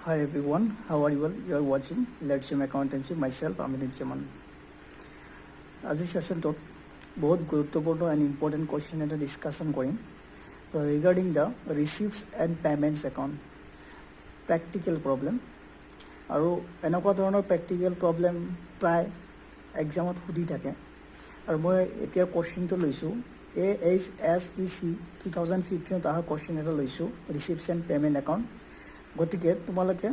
Hi everyone, how are you all? You are watching Let's Gym Accountancy. Myself, Amit Jaman. আজি সেশনটোত বহুত গুৰুত্বপূৰ্ণ and important question এটা discussion কৰিম regarding the receipts and payments account practical problem আৰু এনেকুৱা ধৰণৰ প্ৰেক্টিকেল প্ৰব্লেম প্ৰায় এক্সামত সুধি থাকে আৰু মই এতিয়া কুৱেশ্যনটো লৈছোঁ AHSEC 2015 অহা কুৱেশ্যন এটা লৈছোঁ ৰিচিপ্টছ এণ্ড পে'মেণ্ট একাউণ্ট গতিকে তোমালোকে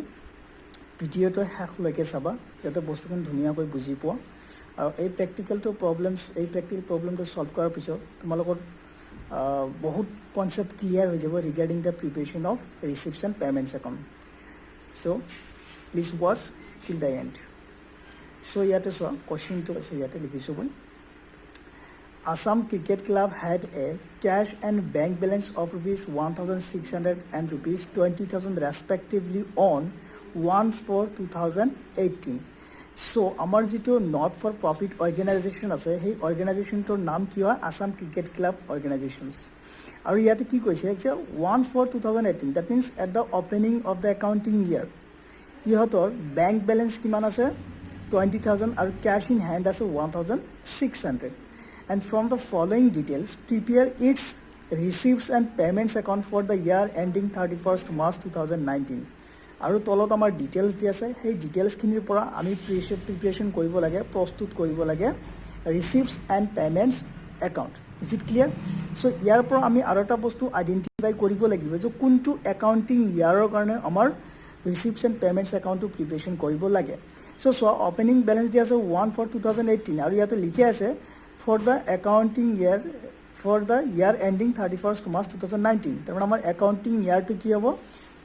ভিডিঅ'টো শেষলৈকে চাবা যাতে বস্তুখিনি ধুনীয়াকৈ বুজি পোৱা আৰু এই প্ৰেক্টিকেল প্ৰব্লেমটো সলভ কৰাৰ পিছত তোমালোকৰ বহুত কনচেপ্ট ক্লিয়াৰ হৈ যাব regarding the preparation of receipts and payments account so' please watch till the end so' ইয়াতে চোৱা কুৱেশ্যনটো আছে ইয়াতে লিখিছোঁ মই Assam Cricket Club had a cash and bank balance of rupees 1,600 and rupees 20,000 respectively on 1/4/2018. So, আমাৰ যিটো not for profit organisation আছে সেই অৰ্গেনাইজেশ্যনটোৰ নাম কি হয় আছাম ক্ৰিকেট ক্লাব অৰ্গেনাইজেশ্যনছ আৰু ইয়াতে কি কৈছে যে 1/4/2018 that means at the opening of the accounting year ইহঁতৰ বেংক বেলেঞ্চ কিমান আছে 20,000 আৰু কেছ ইন হেণ্ড আছে 1,600 and from the following details prepare its receipts and payments account for the year ending 31st March 2019 আৰু তলত আমাৰ details দি আছে সেই ডিটেইলছখিনিৰ পৰা আমি প্ৰিপেৰেশ্যন কৰিব লাগে প্ৰস্তুত কৰিব লাগে receipts and payments account is it clear so' ইয়াৰ পৰা আমি আৰু এটা বস্তু আইডেণ্টিফাই কৰিব লাগিব যে কোনটো একাউণ্টিং ইয়াৰৰ কাৰণে আমাৰ ৰিচিপ্টছ এণ্ড পে'মেণ্টছ একাউণ্টটো প্ৰিপেৰেশ্যন কৰিব লাগে চ' চোৱা অপেনিং বেলেঞ্চ দি আছে 1/4/2018 আৰু ইয়াতে লিখি আছে for the accounting year for the year ending 31st March 2019 তাৰমানে আমাৰ accounting year to কি হ'ব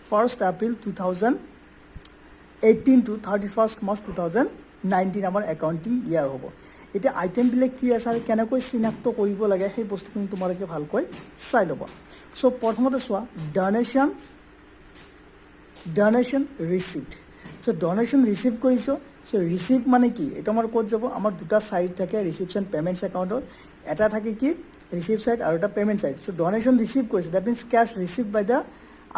1st April 2018 to 31st March 2019 আমাৰ accounting year হ'ব এতিয়া আইটেমবিলাক কি আছে আৰু কেনেকৈ চিনাক্ত কৰিব লাগে সেই বস্তুখিনি তোমালোকে ভালকৈ চাই ল'বা চ' প্ৰথমতে চোৱা ডনেশ্যন ৰিচিপ্ট চ' ডনেশ্যন ৰিচিভ কৰিছোঁ চ' ৰিচিপ্ট মানে কি এইটো আমাৰ ক'ত যাব আমাৰ দুটা ছাইড থাকে ৰিচিপ্টছ এণ্ড পে'মেণ্টছ একাউণ্টৰ এটা থাকে কি ৰিচিপ্ট ছাইড আৰু এটা payment side so' donation receive কৰিছে that means cash receive by the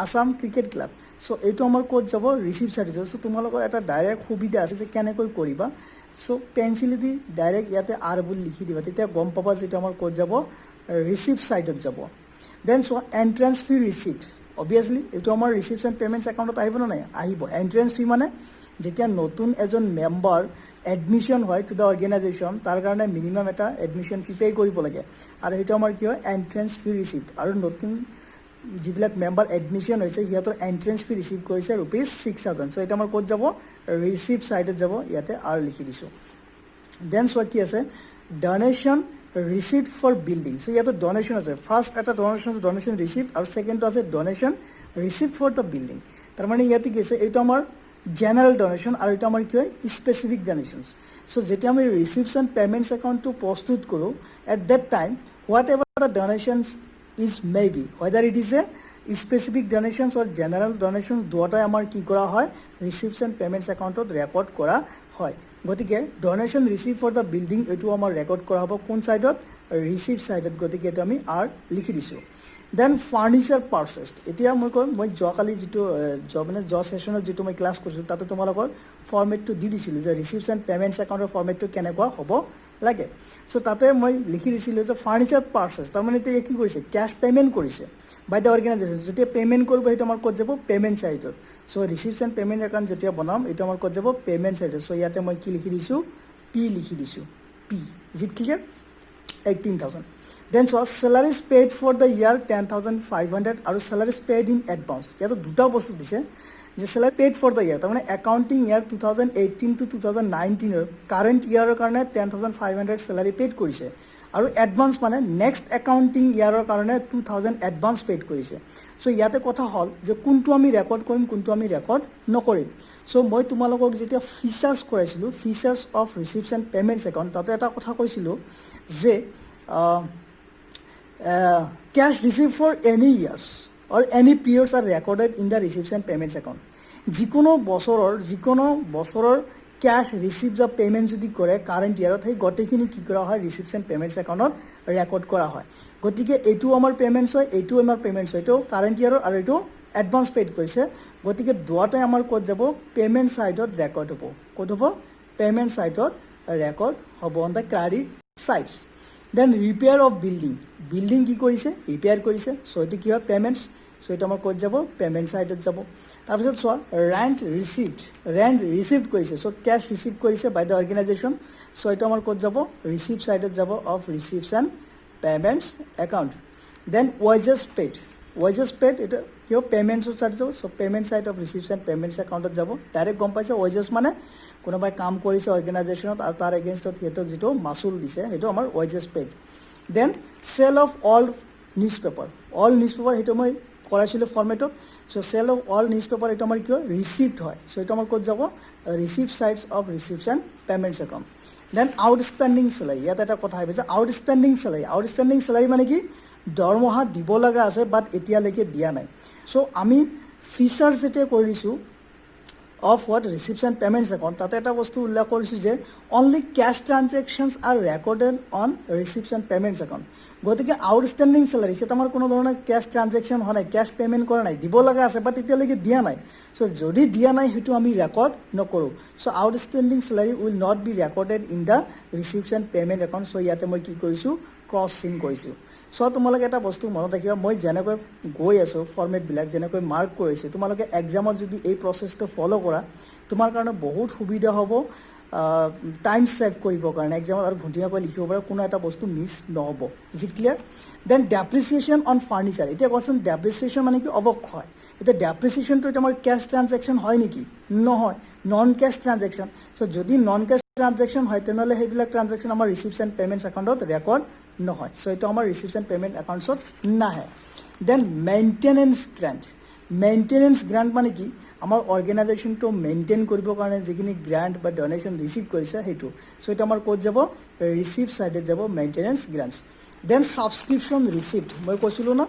Assam cricket club so' এইটো আমাৰ ক'ত যাব ৰিচিপ্ট ছাইড যাব চ' তোমালোকৰ এটা ডাইৰেক্ট সুবিধা আছে যে কেনেকৈ কৰিবা চ' পেঞ্চিলেদি ডাইৰেক্ট ইয়াতে আৰ বুলি লিখি দিবা তেতিয়া গম পাবা যে এইটো আমাৰ ক'ত যাব ৰিচিপ্ট ছাইডত যাব দেন চ' এণ্ট্ৰেঞ্চ ফি ৰিচিপ্ট অবভিয়াছলি এইটো আমাৰ ৰিচিপ্টছ এণ্ড পে'মেণ্টছ একাউণ্টত আহিব নে নাই আহিব এণ্ট্ৰেঞ্চ ফি মানে যেতিয়া নতুন এজন মেম্বাৰ এডমিশ্যন হয় টু দ্য অৰ্গেনাইজেশ্যন তাৰ কাৰণে মিনিমাম এটা এডমিশ্যন ফি পে' কৰিব লাগে আৰু সেইটো আমাৰ কি হয় এণ্ট্ৰেঞ্চ ফি ৰিচিপ্ট আৰু নতুন যিবিলাক মেম্বাৰ এডমিশ্যন হৈছে সিহঁতৰ এণ্ট্ৰেঞ্চ ফি ৰিচিভ কৰিছে ৰুপিজ 6,000 চ' এইটো আমাৰ ক'ত যাব ৰিচিপ্ট ছাইডত যাব ইয়াতে আৰু লিখি দিছোঁ দেন চোৱা কি আছে ডনেশ্যন ৰিচিপ্ট ফৰ বিল্ডিং চ' ইয়াতে ডনেশ্যন আছে ফাৰ্ষ্ট এটা ডনেশ্যন আছে ডনেশ্যন ৰিচিপ্ট আৰু ছেকেণ্ডটো আছে donation receipt for the building তাৰমানে ইয়াতে কি আছে এইটো আমাৰ জেনেৰেল ডনেশ্যন আৰু এইটো আমাৰ কি হয় স্পেচিফিক ডনেশ্যনছ চ' যেতিয়া আমি ৰিচিপ্টছ এণ্ড পে'মেণ্টছ একাউণ্টটো প্ৰস্তুত কৰোঁ at that time whatever the donations is maybe whether it is a specific donations or general donations দুয়োটাই আমাৰ কি কৰা হয় ৰিচিপ্টছ এণ্ড পে'মেণ্টছ একাউণ্টত ৰেকৰ্ড কৰা হয় গতিকে donation receive for the building এইটো আমাৰ ৰেকৰ্ড কৰা হ'ব কোন ছাইডত ৰিচিপ্ট ছাইডত গতিকে এইটো আমি আৰ লিখি দিছোঁ দেন ফাৰ্নিচাৰ পাৰ্চেছ এতিয়া মই যোৱাকালি যিটো যোৱা ছেশ্যনত যিটো মই ক্লাছ কৰিছিলোঁ তাতে তোমালোকৰ ফৰ্মেটটো দি দিছিলোঁ যে ৰিচিপ্টছ এণ্ড পে'মেণ্টছ একাউণ্টৰ ফৰ্মেটটো কেনেকুৱা হ'ব লাগে চ' তাতে মই লিখি দিছিলোঁ যে ফাৰ্নিচাৰ পাৰ্চেছ তাৰমানে এতিয়া কি কৰিছে কেছ পে'মেণ্ট কৰিছে বাই দ্য অৰ্গেনাইজেশ্যন যেতিয়া পে'মেণ্ট কৰিব সেইটো আমাৰ ক'ত যাব পে'মেণ্ট ছাইডত চ' ৰিচিপ্টছ এণ্ড পে'মেণ্ট একাউণ্ট যেতিয়া বনাম এইটো আমাৰ ক'ত যাব পে'মেণ্ট ছাইডত চ' ইয়াতে মই কি লিখি দিছোঁ পি লিখি দিছোঁ P is it clear 18,000 then so' salaries paid for the year 10,500 আৰু চেলাৰিজ পেইড ইন এডভান্স ইয়াতে দুটা বস্তু দিছে যে salary paid for the year তাৰমানে একাউণ্টিং ইয়াৰ 2018 to 2019 কাৰেণ্ট ইয়াৰৰ কাৰণে 10,500 চেলাৰি পেইড কৰিছে আৰু এডভান্স মানে নেক্সট একাউণ্টিং ইয়াৰৰ কাৰণে 2,000 এডভান্স পেইড কৰিছে চ' ইয়াতে কথা হ'ল যে কোনটো আমি ৰেকৰ্ড কৰিম কোনটো আমি ৰেকৰ্ড নকৰিম চ' মই তোমালোকক যেতিয়া ফিচাৰ্ছ কৰাইছিলোঁ features of receipts and payments account তাতে এটা কথা কৈছিলোঁ যে cash received for any years or any periods are recorded in the receipts and payments account যিকোনো বছৰৰ কেছ ৰিচিভ বা পে'মেণ্ট যদি কৰে কাৰেণ্ট ইয়াৰত সেই গোটেইখিনি কি কৰা হয় ৰিচিপ্টছ এণ্ড পে'মেণ্টছ একাউণ্টত ৰেকৰ্ড কৰা হয় গতিকে এইটো আমাৰ পে'মেণ্টছ হয় এইটো আমাৰ পে'মেণ্টছ হয় এইটো কাৰেণ্ট ইয়াৰৰ আৰু এইটো এডভান্স পেইড কৰিছে গতিকে দুটাই আমাৰ ক'ত যাব পেমেণ্ট সাইডত ৰেকৰ্ড হ'ব ক'ত হ'ব পেমেণ্ট সাইডত ৰেকৰ্ড হ'ব on the credit sides then repair of building কি কৰিছে ৰিপেয়াৰ কৰিছে সো এটো কি হয় পেমেণ্টছ সো এটা আমাৰ ক'ত যাব পেমেণ্ট সাইডত যাব তাৰপিছত চোৱা ৰেন্ট ৰিসিভড কৰিছে সো কেশ ৰিসিভ কৰিছে বাই দ্য অৰ্গেনাইজেশ্যন সো এটা আমাৰ ক'ত যাব ৰিসিভ সাইডত যাব of reception payments account then wages paid এটা কিয় পেমেণ্টছৰ সাইড যাব so payment side of reception payments একাউণ্টত যাব ডাইৰেক্ট গম পাইছে ওয়াজেছ মানে কোনোবাই কাম কৰিছে অৰ্গেনাইজেশ্যনত আৰু তাৰ এগেইনষ্টত সিহঁতক যিটো মাচুল দিছে সেইটো আমাৰ wages paid then sale of all newspaper সেইটো মই কৰাইছিলোঁ ফৰ্মেটত so sale of all newspaper এইটো আমাৰ কি হয় ৰিচিভড হয় সো এইটো আমাৰ ক'ত যাব receive sides of reception payments account then outstanding salary ইয়াত এটা কথা আহিব যে আউটষ্টেণ্ডিং চেলাৰী মানে কি দৰমহা দিব লগা আছে বাট এতিয়ালৈকে দিয়া নাই সো আমি ফিচাৰ্ছ যেতিয়া কৰিছোঁ of what reception payments account তাতে এটা বস্তু উল্লেখ কৰিছোঁ যে only cash transactions are recorded on reception payments account গতিকে আউটষ্টেণ্ডিং চেলাৰী সেটা আমাৰ কোনো ধৰণৰ কেশ ট্ৰানজেকশ্যন হোৱা নাই কেশ পেমেণ্ট কৰা নাই দিব লগা আছে বাট এতিয়ালৈকে দিয়া নাই সো যদি দিয়া নাই সেইটো আমি ৰেকৰ্ড নকৰোঁ so outstanding salary will not be recorded in the reception payment account so ইয়াতে মই কি কৰিছোঁ ক্ৰছ চিন কৰিছোঁ সো তোমালোকে এটা বস্তু মনত ৰাখিবা মই যেনেকৈ গৈ আছোঁ ফৰ্মেটবিলাক যেনেকৈ মাৰ্ক কৰিছোঁ তোমালোকে এক্সামত যদি এই প্ৰচেছটো ফ'ল' কৰা তোমাৰ কাৰণে বহুত সুবিধা হ'ব টাইম সেভ কৰিবৰ কাৰণে এক্সামত আৰু ঘূণ্টিয়াকৈ লিখিব পাৰে কোনো এটা বস্তু মিছ নহ'ব is it clear then depreciation on furniture এতিয়া কোৱাচোন ডেপ্ৰিচিয়েশ্যন মানে কি অৱক্ষয় এতিয়া ডেপ্ৰিচিয়েশ্যনটো এটা আমাৰ কেছ ট্ৰানজেকশ্যন হয় নেকি নহয় নন কেছ ট্ৰানজেকশ্যন সো যদি নন কেছ ট্ৰানজেকশ্যন হয় তেনেহ'লে সেইবিলাক ট্ৰানজেকশ্যন আমাৰ ৰিচিপশ্যন পেমেণ্টছ একাউণ্টত ৰেকৰ্ড নহয় সো এইটো আমাৰ ৰিচিপশ্যন পেমেণ্ট একাউণ্টছত নাহে দেন মেইনটেনেন্স গ্ৰাণ্ট মানে কি আমাৰ অৰ্গেনাইজেশ্যনটো মেইনটেইন কৰিবৰ কাৰণে যিখিনি গ্ৰাণ্ট বা ডনেশ্যন ৰিচিভ কৰিছে সেইটো সো এইটো আমাৰ ক'ত যাব ৰিচিভ ছাইডত যাব maintenance grants then subscription receipt মই কৈছিলোঁ ন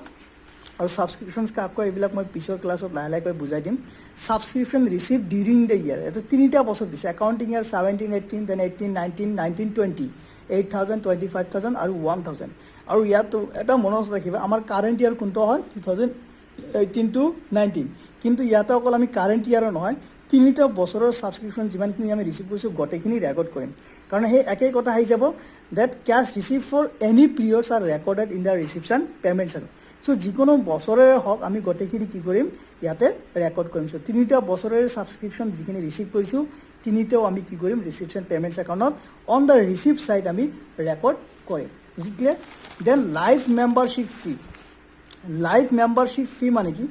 আৰু ছাবস্ক্ৰিপশ্যনছ কাকো এইবিলাক মই পিছৰ ক্লাছত লাহে লাহেকৈ বুজাই দিম subscription receipt during the year এটা তিনিটা বছৰ দিছে একাউণ্টিং ইয়াৰ 17-18 দেন 18-19 19-20 8,000 25,000 আৰু 1,000 আৰু ইয়াতো এটা মনত ৰাখিবা আমাৰ কাৰেণ্ট ইয়াৰ কোনটো হয় 2018 to 19 কিন্তু ইয়াতে অকল আমি কাৰেণ্ট ইয়াৰৰ নহয় তিনিটা বছৰৰ ছাবস্ক্ৰিপশ্যন যিমানখিনি আমি ৰিচিভ কৰিছোঁ গোটেইখিনি ৰেকৰ্ড কৰিম কাৰণ সেই একেই কথা আহি যাব that case receive for any periods are recorded in the reception payments so যিকোনো বছৰৰে হওক আমি গোটেইখিনি কি কৰিম ইয়াতে ৰেকৰ্ড কৰিম সো তিনিটা বছৰৰ ছাবস্ক্ৰিপশ্যন যিখিনি ৰিচিভ কৰিছোঁ তিনিটাও আমি কি কৰিম ৰিচিপশ্যন পেমেণ্টছ একাউণ্টত অন দ্য ৰিচিভ ছাইড আমি ৰেকৰ্ড কৰিম is it clear then life membership fee মানে কি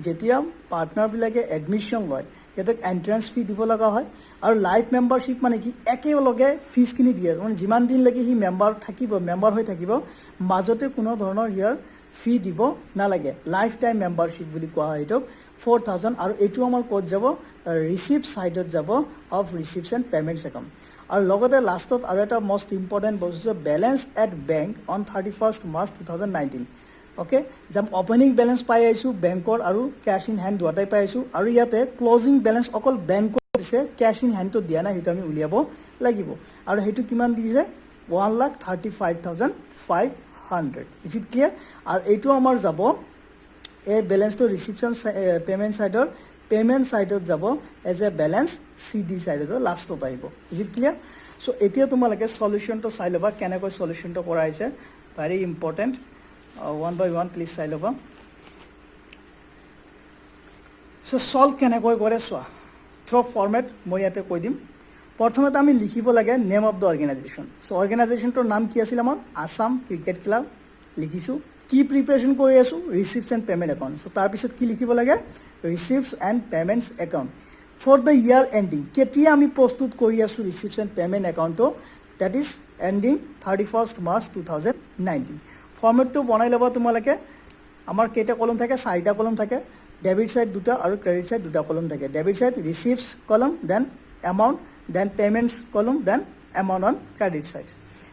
যেতিয়া পাৰ্টনাৰবিলাকে এডমিশ্যন লয় সিহঁতক এণ্ট্ৰেঞ্চ ফি দিব লগা হয় আৰু লাইফ মেম্বাৰশ্বিপ মানে কি একেলগে ফিজখিনি দিয়ে মানে যিমান দিনলৈকে সি মেম্বাৰ হৈ থাকিব মাজতে কোনো ধৰণৰ ইয়াৰ ফি দিব নালাগে লাইফ টাইম মেম্বাৰশ্বিপ বুলি কোৱা হয় এইটোক 4,000 আৰু এইটো আমাৰ ক'ত যাব ৰিচিভ ছাইডত যাব অফ ৰিচিপশ্যন পেমেণ্টছ একাউণ্ট আৰু লগতে লাষ্টত আৰু এটা মষ্ট ইম্পৰ্টেণ্ট বস্তু balance at bank on 31st March 2019 okay যাম অপেনিং বেলেঞ্চ পাই আহিছোঁ বেংকৰ আৰু কেছ ইন হেণ্ড দুটাই পাই আহিছোঁ আৰু ইয়াতে ক্লজিং বেলেঞ্চ অকল বেংকৰ দিছে কেছ ইন হেণ্ডটো দিয়া নাই সেইটো আমি উলিয়াব লাগিব আৰু সেইটো কিমান দিছে 1,35,500 ইজ ইট ক্লিয়াৰ আৰু এইটো আমাৰ যাব এই বেলেঞ্চটো ৰিচিপশ্যন পেমেণ্ট ছাইডত যাব এজ এ বেলেঞ্চ CD ছাইডত লাষ্টত আহিব ইজ ইট ক্লিয়াৰ সো এতিয়া তোমালোকে সলিউশ্যনটো চাই ল'বা কেনেকৈ সলিউশ্যনটো কৰা হৈছে very important one by one please চাই ল'বা সো সলভ কেনেকৈ কৰে চোৱা থ্ৰু ফৰ্মেট মই ইয়াতে কৈ দিম প্ৰথমতে আমি লিখিব লাগে name of the organization so অৰ্গেনাইজেশ্যনটোৰ নাম কি আছিল আমাৰ আছাম ক্ৰিকেট ক্লাব লিখিছোঁ কি প্ৰিপেৰেশ্যন কৰি আছোঁ ৰিচিপশ্যন পেমেণ্ট একাউণ্ট সো তাৰপিছত কি লিখিব লাগে receipts and payments account for the year ending কেতিয়া আমি প্ৰস্তুত কৰি আছোঁ ৰিচিপশ্যন পেমেণ্ট একাউণ্টটো date is ending 31st March 2019 ফৰ্মেটটো বনাই ল'বা তোমালোকে আমাৰ কেইটা কলম থাকে 4টা কলম থাকে ডেবিট সাইড দুটা আৰু ক্ৰেডিট সাইড দুটা কলম থাকে ডেবিট সাইড ৰিচিপ্টছ কলম দেন এমাউণ্ট দেন পেমেণ্টছ কলম then amount on credit side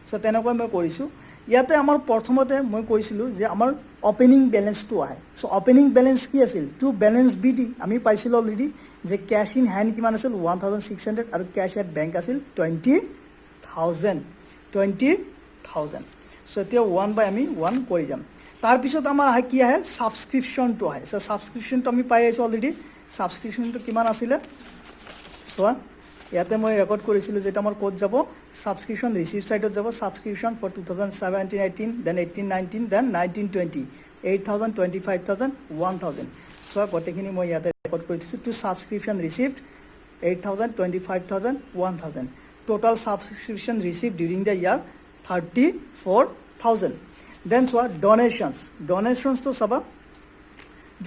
so তেনেকৈ মই কৰিছোঁ ইয়াতে আমাৰ প্ৰথমতে মই কৈছিলোঁ যে আমাৰ অপেনিং বেলেঞ্চটো আহে সো অপেনিং বেলেঞ্চ কি আছিল টু বেলেঞ্চ BD আমি পাইছিলোঁ অলৰেডি যে কেছ ইন হেণ্ড কিমান আছিল 1,600 আৰু কেছ এট বেংক আছিল 20,000 সো এতিয়া 1 বাই আমি 1 কৰি যাম তাৰপিছত আমাৰ আহে কি আহে ছাবস্ক্ৰিপশ্যনটো আহে চ' ছাবস্ক্ৰিপশ্যনটো আমি পাই আছোঁ অলৰেডি ছাবস্ক্ৰিপশ্যনটো কিমান আছিলে চোৱা ইয়াতে মই ৰেকৰ্ড কৰিছিলোঁ যেটা আমাৰ ক'ত যাব ছাবস্ক্ৰিপশ্যন ৰিচিভ ছাইডত যাব ছাবস্ক্ৰিপশ্যন ফৰ 2017-18 দেন 18-19 দেন 19-20 8,000 25,000 1,000 চোৱা গোটেইখিনি মই ইয়াতে ৰেকৰ্ড কৰি দিছোঁ two subscription received 8,000 25,000 1,000 total subscription received during the year 34,000 then so donations to saba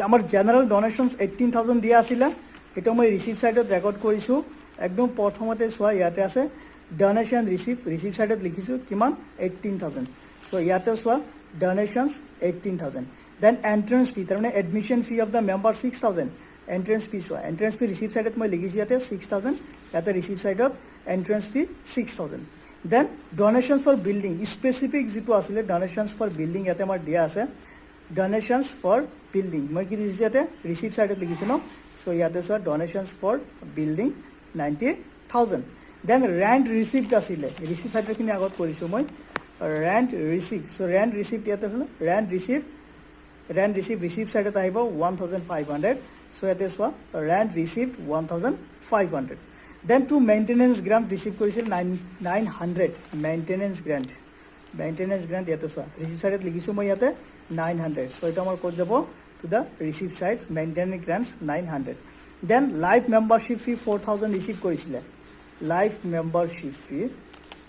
আমার জেনারেল ডোনেশনস 18,000 দিয়া আছিল এটা মই রিসিভ সাইডত রেকর্ড কৰিছো একদম প্ৰথমতে সোয়া ইয়াতে আছে ডোনেশন রিসিভ সাইডত লিখিছো কিমান 18,000 সো ইয়াতে সোয়া ডোনেশনস 18,000 দেন এন্ট্রেন্স ফি তাৰমানে admission fee of the member 6,000 entrance fee সোয়া এন্ট্রেন্স ফি রিসিভ সাইডত মই লিখিছো ইয়াতে 6,000 ইয়াতে রিসিভ সাইডত entrance fee 6,000 then donations for building specific যেটো আছিল ডোনেশনস ফর বিল্ডিং ইয়াতে আমাৰ দিয়া আছে ডোনেশনস ফর বিল্ডিং মই কি দিছো ইয়াতে রিসিভ সাইডত লিখিছো ন সো ইয়াতে সোয়া donations for building 90,000 then rent received আছিল রিসিভ সাইডৰখিনি আগত কৰিছো মই rent receive so rent received ইয়াতে আছে রেন্ট রিসিভ সাইডত আহিব 1,500 সো ইয়াতে সোয়া rent received 1,500 then to maintenance grant receive কৰিছিল 900 মেইনটেনেন্স গ্ৰান্ট ইয়াতে সোয়া ৰিসিভ সাইডত লিখিছো মই ইয়াতে 900 সো এটা আমাৰ ক'ত যাব to the receive side maintenance grants 900 then life membership fee 4,000 receive কৰিছিল লাইফ মেম্বাৰশ্বিপ ফি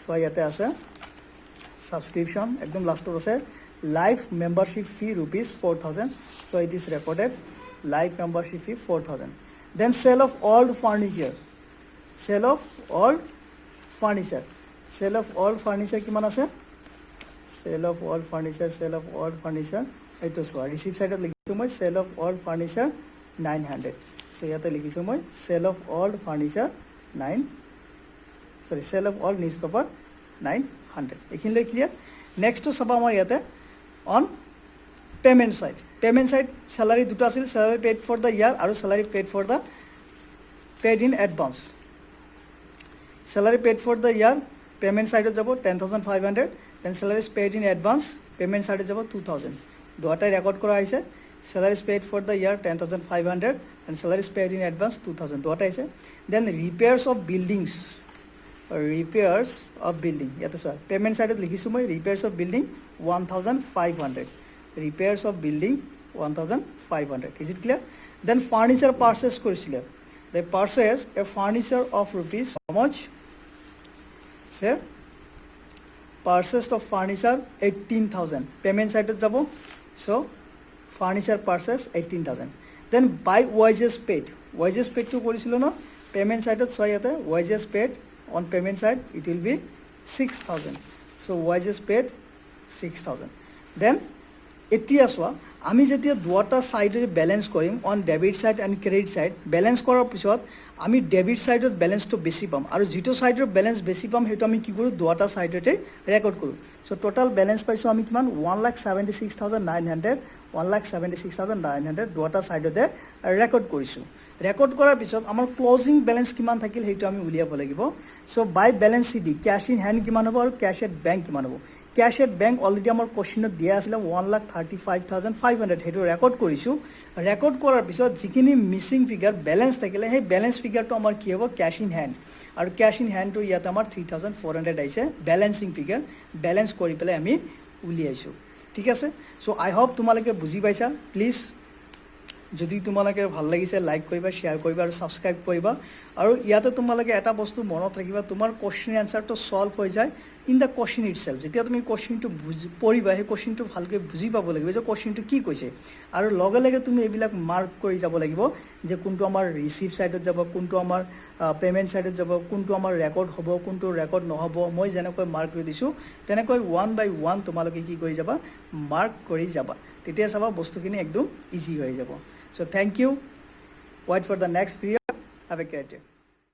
সো ইয়াতে আছে সাবস্ক্ৰিপশন একদম লাস্টত আছে life membership fee rupees 4,000 so it is recorded life membership fee 4,000 then sale of old furniture sale of old furniture কিমান আছে cell of old furniture এইটো চোৱা ৰিচিভ সাইডত লিখিছো মই sale of old furniture 900 so ইয়াতে লিখিছো মই sale of old furniture sale of old newspaper 900 এইখিনিলৈ ক্লিয়াৰ নেক্সট তো চাবা আমাৰ ইয়াতে অন পেমেন্ট সাইড স্যালাৰি দুটো আছিল স্যালাৰি পেড ফৰ দা ইয়াৰ আৰু salary paid for the paid in advance salary paid for the year payment সাইডত যাব 10,500 then salaries paid in advance payment সাইডত যাব 2,000 দুটাই রেকর্ড করা আছে salaries paid for the year 10,500 and salaries paid in advance 2,000 দুটা আছে দেন রিপেয়ার্স অফ বিল্ডিং ইয়াতে চোৱা পেমেন্ট সাইডত লিখিছো মই repairs of building 1,500 repairs of building 1,500 is it clear then furniture purchase কৰিছিল they purchase a furniture of rupees how much সে purchased of furniture 18,000 payment side যাব so furniture purchase 18,000 then by wages paid to কৰিছিল ন payment side ত ইয়াতে wages paid on payment side it will be 6,000 so wages paid 6,000 then এতিয়া চোৱা আমি যেতিয়া দুটা সাইডৰ ব্যালেন্স কৰিম on debit side and credit side balance কৰাৰ পিছত আমি ডেবিট সাইডত ব্যালেন্সটো বেছি পাম আৰু যেটো সাইডৰ ব্যালেন্স বেছি পাম হেতু আমি কি কৰো দুটা সাইডতে ৰেকৰ্ড কৰো সো টোটাল ব্যালেন্স পাইছো আমি কিমান 1,76,900 দুটা সাইডতে ৰেকৰ্ড কৰিছো ৰেকৰ্ড কৰাৰ পিছত আমাৰ ক্লোজিং ব্যালেন্স কিমান থাকিল হেতু আমি উলিয়াব লাগিব so by balance CD cash in hand কিমান হ'ব আৰু ক্যাশ এট বেংক কিমান হ'ব ক্যাশ এট বেংক অলৰেডি আমাৰ কোশ্চিনত দিয়া আছিল 1,35,500 হেতু ৰেকৰ্ড কৰিছো ৰেকৰ্ড কৰাৰ পিছত যিখিনি মিসিং ফিগাৰ ব্যালেন্স থাকিলে সেই ব্যালেন্স ফিগাৰটো আমাৰ কি হ'ব ক্যাশ ইন হ্যান্ড আৰু ক্যাশ ইন হ্যান্ডটো ইয়াত আমাৰ 3,400 আইছে ব্যালেন্সিং ফিগাৰ ব্যালেন্স কৰি পেলাই আমি উলিয়াইছো ঠিক আছে সো আই হোপ তোমালোকে বুজি পাইছা প্লিজ যদি তোমালোকে ভাল লাগিছে লাইক কৰিবা শেয়াৰ কৰিবা আৰু সাবস্ক্ৰাইব কৰিবা আৰু ইয়াতে তোমালোকে এটা বস্তু মনত ৰাখিবা তোমাৰ কোশ্চেন আনসাৰটো সলভ হৈ যায় ইন দা কোশ্চেন ইটসেলফ যেতিয়া তুমি কোশ্চেনটো পঢ়িবা সেই কোশ্চেনটো ভালকৈ বুজি পাব লাগিব যে কোশ্চেনটো কি কৈছে আৰু লগে লগে তুমি এইবিলাক মাৰ্ক কৰি যাব লাগিব যে কোনটো আমাৰ ৰিসিভ সাইডত যাব কোনটো আমাৰ পেমেন্ট সাইডত যাব কোনটো আমাৰ ৰেকৰ্ড হ'ব কোনটো ৰেকৰ্ড নহব মই যেনেকৈ মাৰ্ক কৰি দিছো তেনেকৈ ওৱান বাই ওৱান তোমালোকে কি কৰি যাবা মাৰ্ক কৰি যাবা তেতিয়া চাবা বস্তুখিনি একদম ইজি হৈ যাব so thank you wait for the next video have a great day